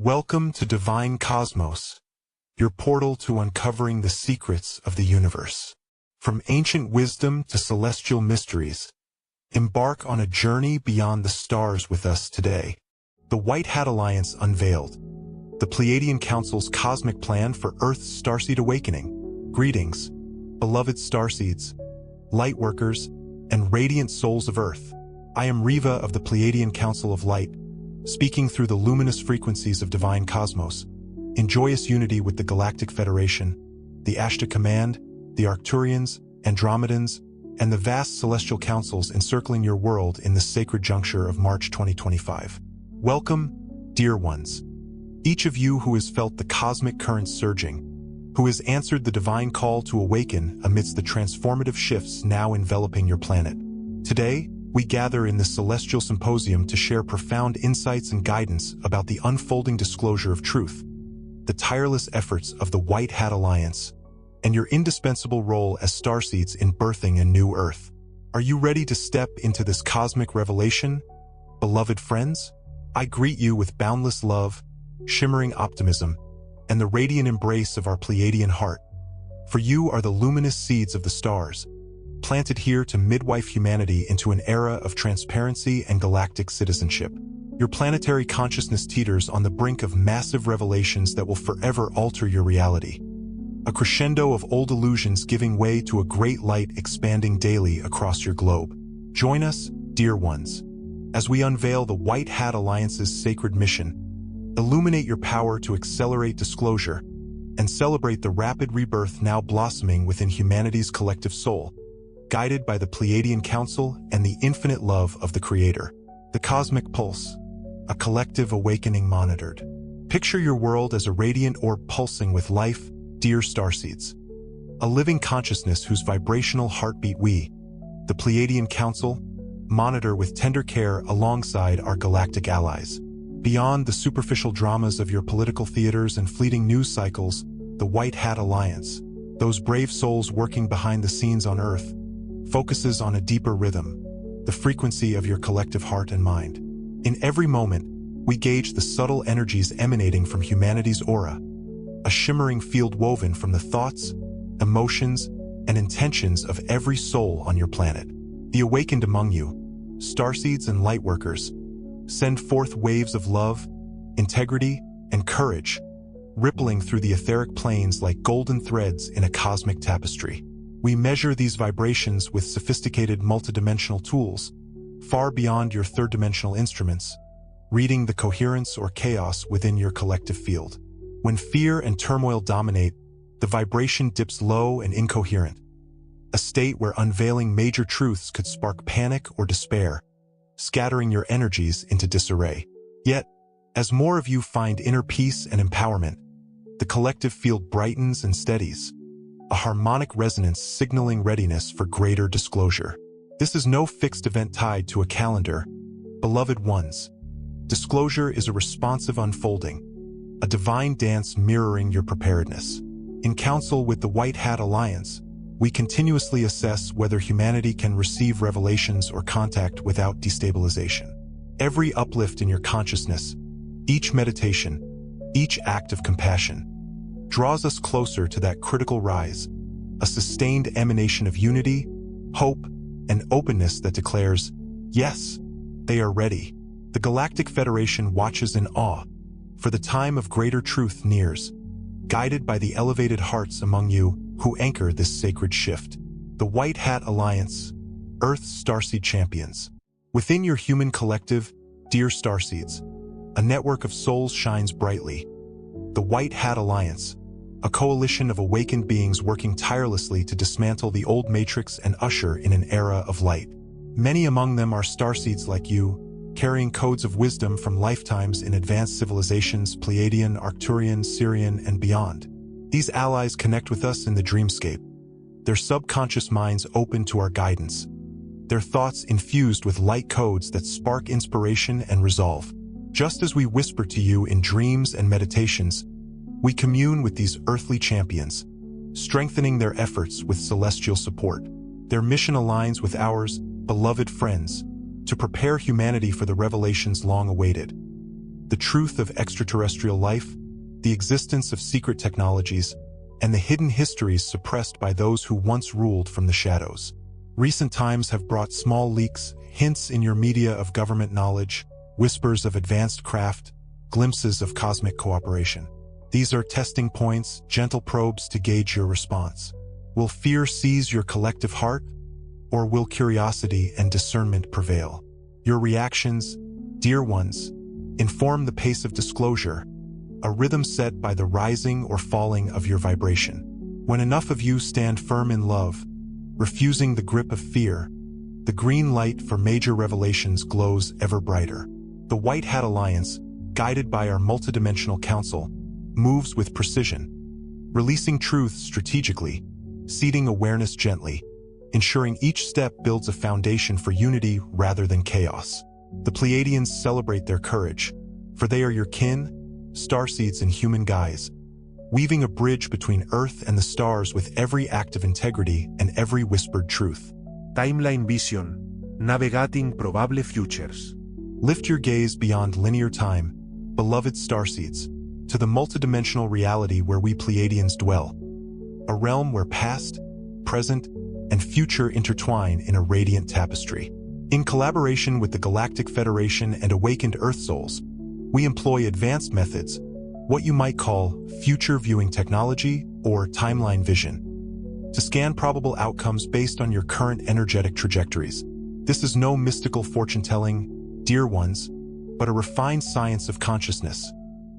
Welcome to Divine Cosmos, your portal to uncovering the secrets of the universe. From ancient wisdom to celestial mysteries, embark on a journey beyond the stars with us today. The White Hat Alliance Unveiled, the Pleiadian Council's cosmic plan for Earth's starseed awakening. Greetings, beloved starseeds, lightworkers, and radiant souls of Earth. I am Riva of the Pleiadian Council of Light, speaking through the luminous frequencies of Divine Cosmos, in joyous unity with the Galactic Federation, the Ashtar Command, the Arcturians, Andromedans, and the vast celestial councils encircling your world in the sacred juncture of March 2025. Welcome, dear ones. Each of you who has felt the cosmic currents surging, who has answered the divine call to awaken amidst the transformative shifts now enveloping your planet. Today, we gather in this celestial symposium to share profound insights and guidance about the unfolding disclosure of truth, the tireless efforts of the White Hat Alliance, and your indispensable role as starseeds in birthing a new Earth. Are you ready to step into this cosmic revelation? Beloved friends, I greet you with boundless love, shimmering optimism, and the radiant embrace of our Pleiadian heart. For you are the luminous seeds of the stars, planted here to midwife humanity into an era of transparency and galactic citizenship. Your planetary consciousness teeters on the brink of massive revelations that will forever alter your reality. A crescendo of old illusions giving way to a great light expanding daily across your globe. Join us, dear ones, as we unveil the White Hat Alliance's sacred mission. Illuminate your power to accelerate disclosure and celebrate the rapid rebirth now blossoming within humanity's collective soul, guided by the Pleiadian Council and the infinite love of the Creator. The Cosmic Pulse, a collective awakening monitored. Picture your world as a radiant orb pulsing with life, dear starseeds. A living consciousness whose vibrational heartbeat we, the Pleiadian Council, monitor with tender care alongside our galactic allies. Beyond the superficial dramas of your political theaters and fleeting news cycles, the White Hat Alliance, those brave souls working behind the scenes on Earth, focuses on a deeper rhythm, the frequency of your collective heart and mind. In every moment, we gauge the subtle energies emanating from humanity's aura, a shimmering field woven from the thoughts, emotions, and intentions of every soul on your planet. The awakened among you, starseeds and lightworkers, send forth waves of love, integrity, and courage, rippling through the etheric planes like golden threads in a cosmic tapestry. We measure these vibrations with sophisticated multidimensional tools, far beyond your third-dimensional instruments, reading the coherence or chaos within your collective field. When fear and turmoil dominate, the vibration dips low and incoherent, a state where unveiling major truths could spark panic or despair, scattering your energies into disarray. Yet, as more of you find inner peace and empowerment, the collective field brightens and steadies, a harmonic resonance signaling readiness for greater disclosure. This is no fixed event tied to a calendar. Beloved ones, disclosure is a responsive unfolding, a divine dance mirroring your preparedness. In council with the White Hat Alliance, we continuously assess whether humanity can receive revelations or contact without destabilization. Every uplift in your consciousness, each meditation, each act of compassion, draws us closer to that critical rise, a sustained emanation of unity, hope, and openness that declares, yes, they are ready. The Galactic Federation watches in awe, for the time of greater truth nears, guided by the elevated hearts among you who anchor this sacred shift. The White Hat Alliance, Earth's starseed champions. Within your human collective, dear starseeds, a network of souls shines brightly. The White Hat Alliance, a coalition of awakened beings working tirelessly to dismantle the old matrix and usher in an era of light. Many among them are starseeds like you, carrying codes of wisdom from lifetimes in advanced civilizations Pleiadian, Arcturian, Sheran, and beyond. These allies connect with us in the dreamscape, their subconscious minds open to our guidance, their thoughts infused with light codes that spark inspiration and resolve. Just as we whisper to you in dreams and meditations, we commune with these earthly champions, strengthening their efforts with celestial support. Their mission aligns with ours, beloved friends, to prepare humanity for the revelations long awaited. the truth of extraterrestrial life, the existence of secret technologies, and the hidden histories suppressed by those who once ruled from the shadows. Recent times have brought small leaks, hints in your media of government knowledge, whispers of advanced craft, glimpses of cosmic cooperation. These are testing points, gentle probes to gauge your response. Will fear seize your collective heart, or will curiosity and discernment prevail? Your reactions, dear ones, inform the pace of disclosure, a rhythm set by the rising or falling of your vibration. When enough of you stand firm in love, refusing the grip of fear, the green light for major revelations glows ever brighter. The White Hat Alliance, guided by our multidimensional council, moves with precision, releasing truth strategically, seeding awareness gently, ensuring each step builds a foundation for unity rather than chaos. The Pleiadians celebrate their courage, for they are your kin, starseeds in human guise, weaving a bridge between Earth and the stars with every act of integrity and every whispered truth. Timeline Vision, navigating probable futures. Lift your gaze beyond linear time, beloved starseeds, to the multidimensional reality where we Pleiadians dwell, a realm where past, present, and future intertwine in a radiant tapestry. In collaboration with the Galactic Federation and awakened Earth souls, we employ advanced methods, what you might call future viewing technology or timeline vision, to scan probable outcomes based on your current energetic trajectories. This is no mystical fortune-telling, dear ones, but a refined science of consciousness,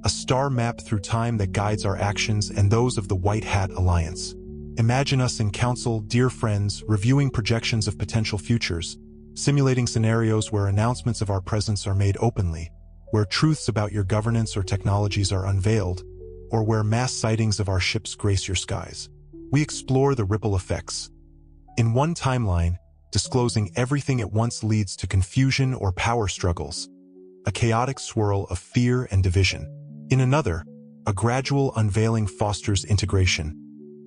a star map through time that guides our actions and those of the White Hat Alliance. Imagine us in council, dear friends, reviewing projections of potential futures, simulating scenarios where announcements of our presence are made openly, where truths about your governance or technologies are unveiled, or where mass sightings of our ships grace your skies. We explore the ripple effects. In one timeline, disclosing everything at once leads to confusion or power struggles, a chaotic swirl of fear and division. In another, a gradual unveiling fosters integration,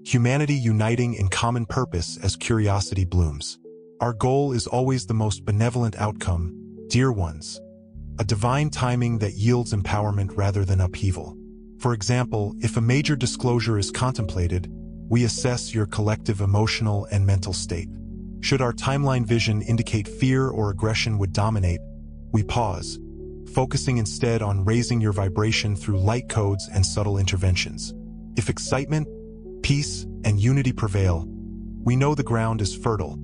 humanity uniting in common purpose as curiosity blooms. Our goal is always the most benevolent outcome, dear ones, a divine timing that yields empowerment rather than upheaval. For example, if a major disclosure is contemplated, we assess your collective emotional and mental state. Should our timeline vision indicate fear or aggression would dominate, we pause, focusing instead on raising your vibration through light codes and subtle interventions. If excitement, peace, and unity prevail, we know the ground is fertile,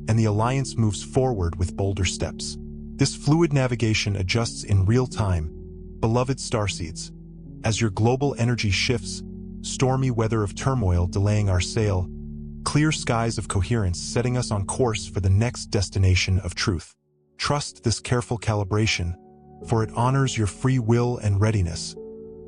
and the Alliance moves forward with bolder steps. This fluid navigation adjusts in real time, beloved starseeds, as your global energy shifts, stormy weather of turmoil delaying our sail, clear skies of coherence setting us on course for the next destination of truth. Trust this careful calibration, for it honors your free will and readiness,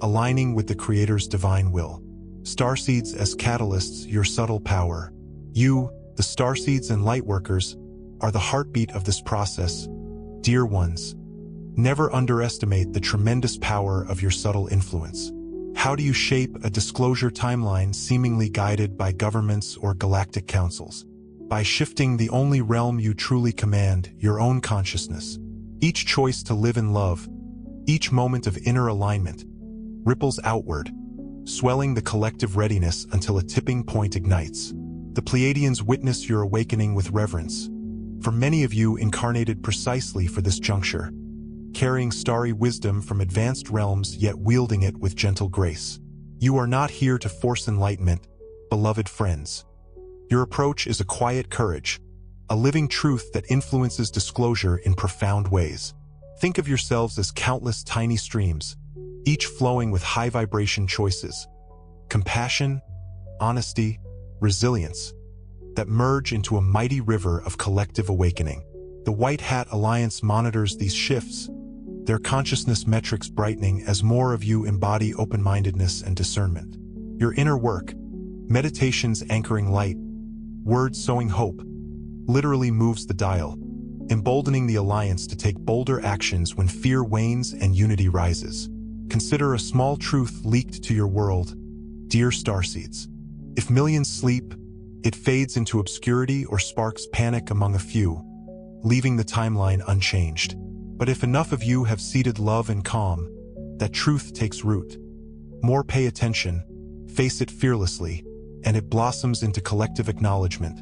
aligning with the Creator's divine will. Starseeds as catalysts, your subtle power. You, the starseeds and lightworkers, are the heartbeat of this process. Dear ones, never underestimate the tremendous power of your subtle influence. How do you shape a disclosure timeline seemingly guided by governments or galactic councils? By shifting the only realm you truly command, your own consciousness. Each choice to live in love, each moment of inner alignment, ripples outward, swelling the collective readiness until a tipping point ignites. The Pleiadians witness your awakening with reverence, for many of you incarnated precisely for this juncture, carrying starry wisdom from advanced realms yet wielding it with gentle grace. You are not here to force enlightenment, beloved friends. Your approach is a quiet courage, a living truth that influences disclosure in profound ways. Think of yourselves as countless tiny streams, each flowing with high-vibration choices, compassion, honesty, resilience, that merge into a mighty river of collective awakening. The White Hat Alliance monitors these shifts, their consciousness metrics brightening as more of you embody open-mindedness and discernment. Your inner work, meditations anchoring light, words sowing hope, literally moves the dial, emboldening the Alliance to take bolder actions when fear wanes and unity rises. Consider a small truth leaked to your world, dear starseeds. If millions sleep, it fades into obscurity or sparks panic among a few, leaving the timeline unchanged. But if enough of you have seeded love and calm, that truth takes root. More pay attention, face it fearlessly, and it blossoms into collective acknowledgement,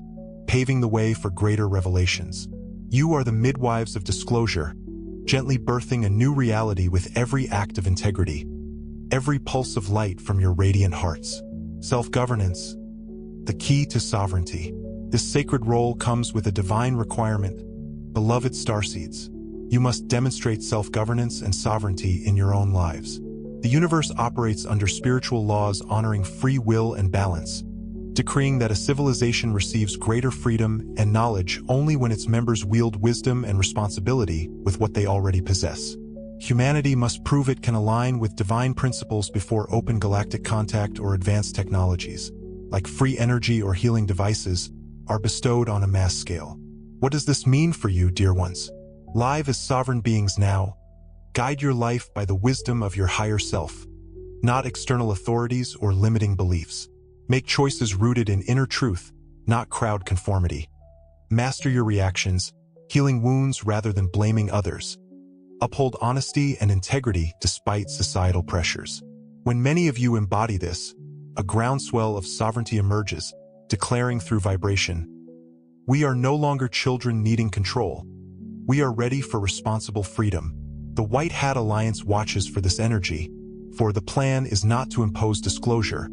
paving the way for greater revelations. You are the midwives of disclosure, gently birthing a new reality with every act of integrity, every pulse of light from your radiant hearts. Self-governance, the key to sovereignty. This sacred role comes with a divine requirement. Beloved starseeds, you must demonstrate self-governance and sovereignty in your own lives. The universe operates under spiritual laws honoring free will and balance, decreeing that a civilization receives greater freedom and knowledge only when its members wield wisdom and responsibility with what they already possess. Humanity must prove it can align with divine principles before open galactic contact or advanced technologies, like free energy or healing devices, are bestowed on a mass scale. What does this mean for you, dear ones? Live as sovereign beings now, guide your life by the wisdom of your higher self, not external authorities or limiting beliefs. Make choices rooted in inner truth, not crowd conformity. Master your reactions, healing wounds rather than blaming others. Uphold honesty and integrity despite societal pressures. When many of you embody this, a groundswell of sovereignty emerges, declaring through vibration, "We are no longer children needing control. We are ready for responsible freedom." The White Hat Alliance watches for this energy, for the plan is not to impose disclosure,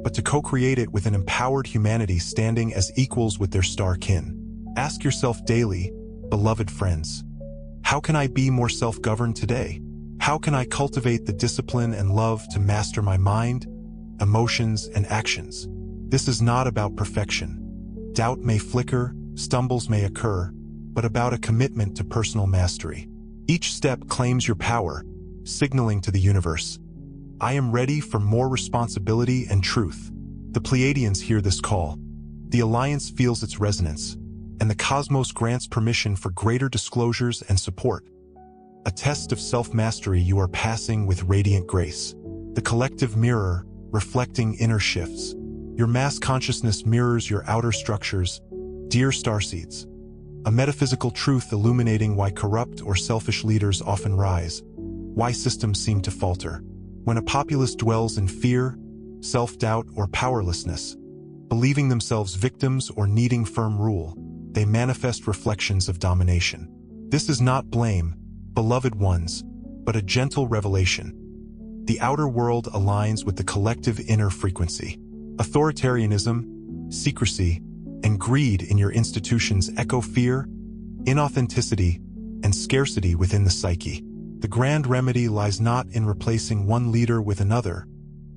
but to co-create it with an empowered humanity standing as equals with their star kin. Ask yourself daily, beloved friends, how can I be more self-governed today? How can I cultivate the discipline and love to master my mind, emotions, and actions? This is not about perfection. Doubt may flicker, stumbles may occur, but about a commitment to personal mastery. Each step claims your power, signaling to the universe, I am ready for more responsibility and truth. The Pleiadians hear this call. The Alliance feels its resonance, and the cosmos grants permission for greater disclosures and support. A test of self-mastery you are passing with radiant grace. The collective mirror, reflecting inner shifts. Your mass consciousness mirrors your outer structures, dear starseeds. A metaphysical truth illuminating why corrupt or selfish leaders often rise, why systems seem to falter. When a populace dwells in fear, self-doubt, or powerlessness, believing themselves victims or needing firm rule, they manifest reflections of domination. This is not blame, beloved ones, but a gentle revelation. The outer world aligns with the collective inner frequency. Authoritarianism, secrecy, and greed in your institutions echo fear, inauthenticity, and scarcity within the psyche. The grand remedy lies not in replacing one leader with another,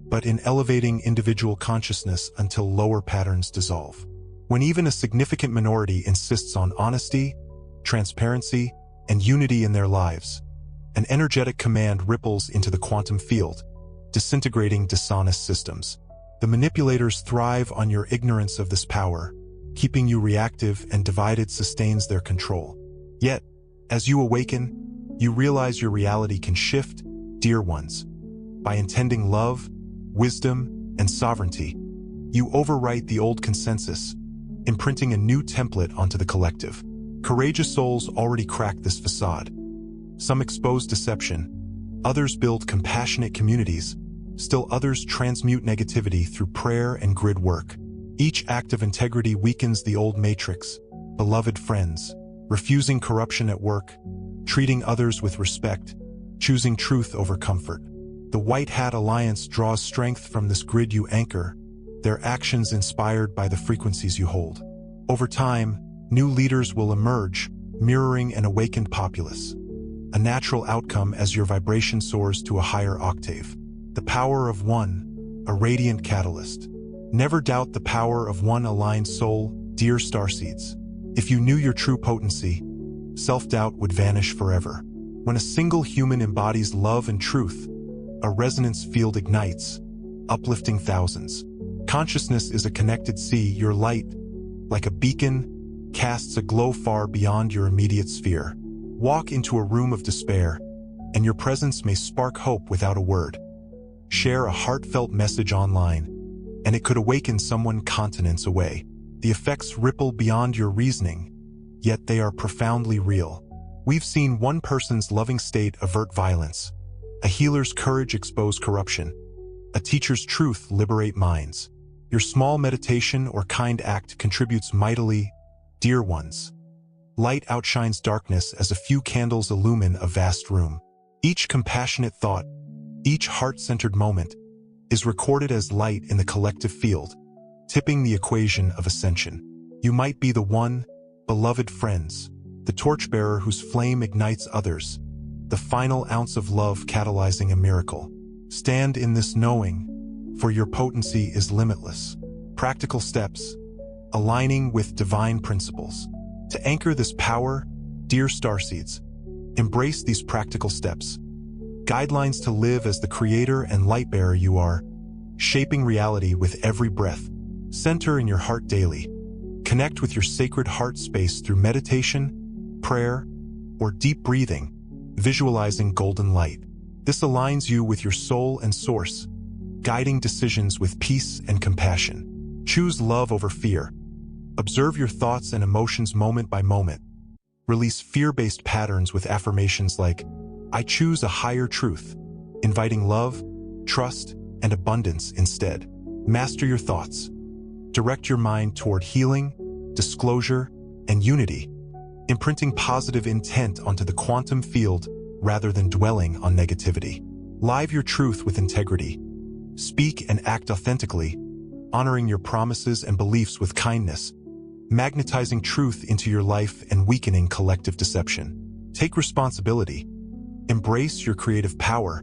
but in elevating individual consciousness until lower patterns dissolve. When even a significant minority insists on honesty, transparency, and unity in their lives, an energetic command ripples into the quantum field, disintegrating dishonest systems. The manipulators thrive on your ignorance of this power, keeping you reactive, and divided sustains their control. Yet, as you awaken, you realize your reality can shift, dear ones. By intending love, wisdom, and sovereignty, you overwrite the old consensus, imprinting a new template onto the collective. Courageous souls already crack this facade. Some expose deception, others build compassionate communities, still others transmute negativity through prayer and grid work. Each act of integrity weakens the old matrix. Beloved friends, refusing corruption at work, treating others with respect, choosing truth over comfort. The White Hat Alliance draws strength from this grid you anchor, their actions inspired by the frequencies you hold. Over time, new leaders will emerge, mirroring an awakened populace. A natural outcome as your vibration soars to a higher octave. The power of one, a radiant catalyst. Never doubt the power of one aligned soul, dear starseeds. If you knew your true potency, self-doubt would vanish forever. When a single human embodies love and truth, a resonance field ignites, uplifting thousands. Consciousness is a connected sea. Your light, like a beacon, casts a glow far beyond your immediate sphere. Walk into a room of despair, and your presence may spark hope without a word. Share a heartfelt message online, and it could awaken someone continents away. The effects ripple beyond your reasoning, yet they are profoundly real. We've seen one person's loving state avert violence, A healer's courage expose corruption. A teacher's truth liberate minds. Your small meditation or kind act contributes mightily, dear ones. Light outshines darkness as a few candles illumine a vast room. Each compassionate thought, each heart-centered moment, is recorded as light in the collective field, tipping the equation of ascension. You might be the one, beloved friends, the torchbearer whose flame ignites others, the final ounce of love catalyzing a miracle. Stand in this knowing, for your potency is limitless. Practical steps, aligning with divine principles. To anchor this power, dear Starseeds, embrace these practical steps. Guidelines to live as the creator and light-bearer you are, shaping reality with every breath. Center in your heart daily. Connect with your sacred heart space through meditation, prayer, or deep breathing, visualizing golden light. This aligns you with your soul and source, guiding decisions with peace and compassion. Choose love over fear. Observe your thoughts and emotions moment by moment. Release fear-based patterns with affirmations like, I choose a higher truth, inviting love, trust, and abundance instead. Master your thoughts. Direct your mind toward healing, disclosure, and unity, imprinting positive intent onto the quantum field rather than dwelling on negativity. Live your truth with integrity. Speak and act authentically, honoring your promises and beliefs with kindness, magnetizing truth into your life and weakening collective deception. Take responsibility. Embrace your creative power,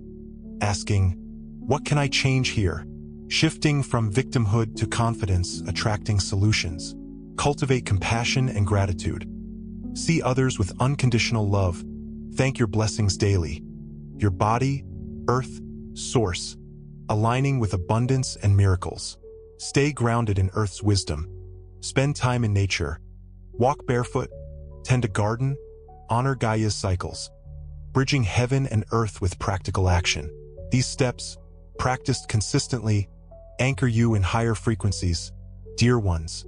asking, what can I change here? Shifting from victimhood to confidence, attracting solutions. Cultivate compassion and gratitude. See others with unconditional love. Thank your blessings daily. Your body, earth, source, aligning with abundance and miracles. Stay grounded in Earth's wisdom. Spend time in nature. Walk barefoot, tend a garden, honor Gaia's cycles. Bridging heaven and earth with practical action. These steps, practiced consistently, anchor you in higher frequencies, dear ones.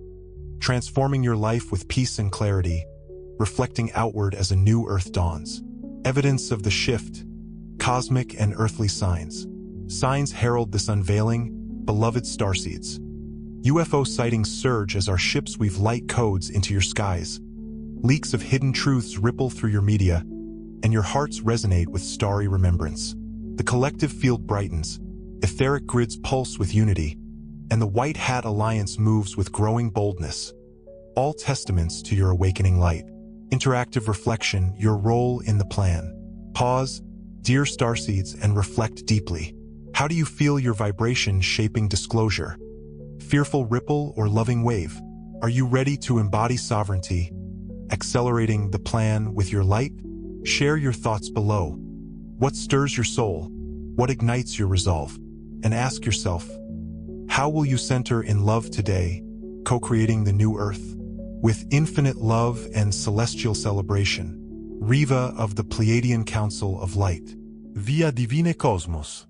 Transforming your life with peace and clarity, reflecting outward as a new earth dawns. Evidence of the shift, cosmic and earthly signs. Signs herald this unveiling, beloved starseeds. UFO sightings surge as our ships weave light codes into your skies. Leaks of hidden truths ripple through your media, and your hearts resonate with starry remembrance. The collective field brightens, etheric grids pulse with unity, and the White Hat Alliance moves with growing boldness. All testaments to your awakening light. Interactive reflection, your role in the plan. Pause, dear starseeds, and reflect deeply. How do you feel your vibration shaping disclosure? Fearful ripple or loving wave? Are you ready to embody sovereignty, accelerating the plan with your light? Share your thoughts below. What stirs your soul? What ignites your resolve? And ask yourself, how will you center in love today, co-creating the new earth? With infinite love and celestial celebration, Riva of the Pleiadian Council of Light. Via Divine Cosmos.